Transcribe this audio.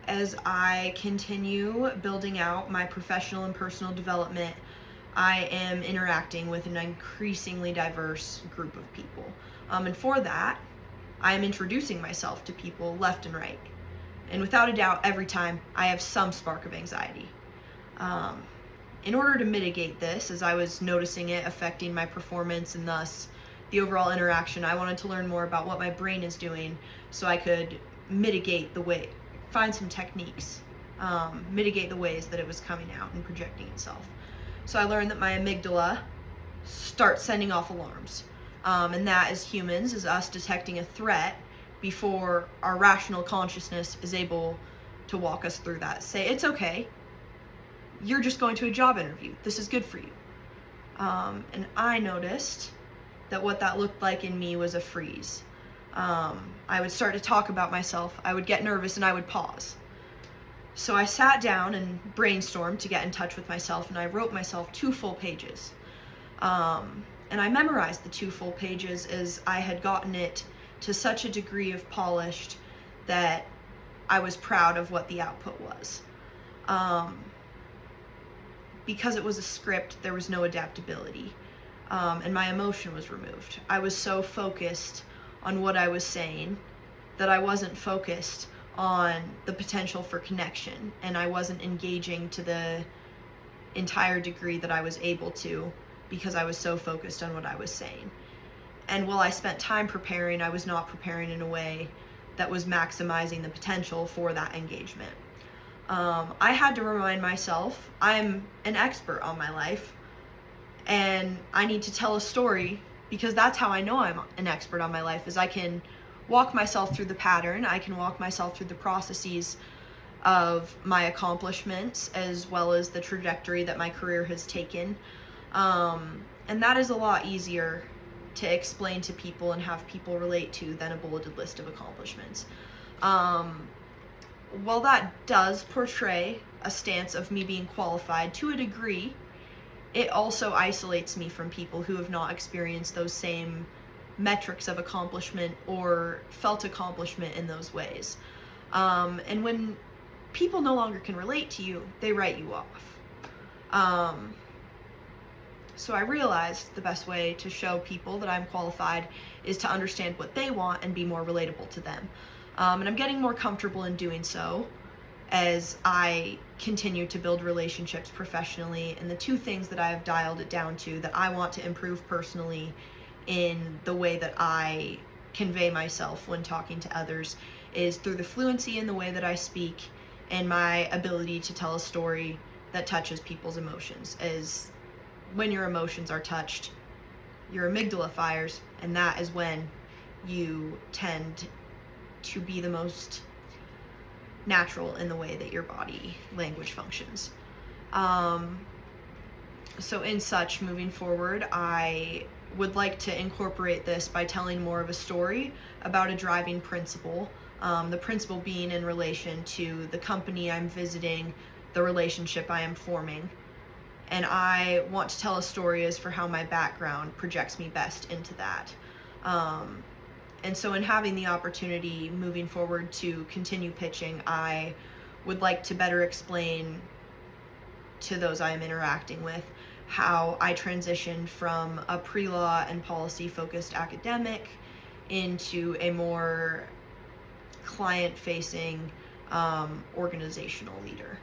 as I continue building out my professional and personal development, I am interacting with an increasingly diverse group of people. And for that, I am introducing myself to people left and right. And without a doubt, every time I have some spark of anxiety. Um, in order to mitigate this, as I was noticing it affecting my performance and thus the overall interaction, I wanted to learn more about what my brain is doing so I could mitigate the way, find some techniques, mitigate the ways that it was coming out and projecting itself. So I learned that my amygdala starts sending off alarms. And that, as humans, is us detecting a threat before our rational consciousness is able to walk us through that. Say, it's okay. You're just going to a job interview. This is good for you. And I noticed that what that looked like in me was a freeze. I would start to talk about myself. I would get nervous and I would pause. So I sat down and brainstormed to get in touch with myself, and I wrote myself 2 full pages. And I memorized the 2 full pages as I had gotten it to such a degree of polished that I was proud of what the output was. Because it was a script, there was no adaptability, and my emotion was removed. I was so focused on what I was saying that I wasn't focused on the potential for connection, and I wasn't engaging to the entire degree that I was able to because I was so focused on what I was saying. And while I spent time preparing, I was not preparing in a way that was maximizing the potential for that engagement. I had to remind myself I'm an expert on my life, and I need to tell a story, because that's how I know I'm an expert on my life, is I can walk myself through the pattern, I can walk myself through the processes of my accomplishments as well as the trajectory that my career has taken. And that is a lot easier to explain to people and have people relate to than a bulleted list of accomplishments. While that does portray a stance of me being qualified to a degree, it also isolates me from people who have not experienced those same metrics of accomplishment or felt accomplishment in those ways. And when people no longer can relate to you, they write you off. So I realized the best way to show people that I'm qualified is to understand what they want and be more relatable to them. And I'm getting more comfortable in doing so as I continue to build relationships professionally. And the 2 things that I have dialed it down to that I want to improve personally in the way that I convey myself when talking to others is through the fluency in the way that I speak and my ability to tell a story that touches people's emotions. As when your emotions are touched, your amygdala fires, and that is when you tend to be the most natural in the way that your body language functions. So in such, moving forward, I would like to incorporate this by telling more of a story about a driving principle, the principle being in relation to the company I'm visiting, the relationship I am forming. And I want to tell a story as for how my background projects me best into that. And so in having the opportunity moving forward to continue pitching, I would like to better explain to those I am interacting with how I transitioned from a pre-law and policy focused academic into a more client facing organizational leader.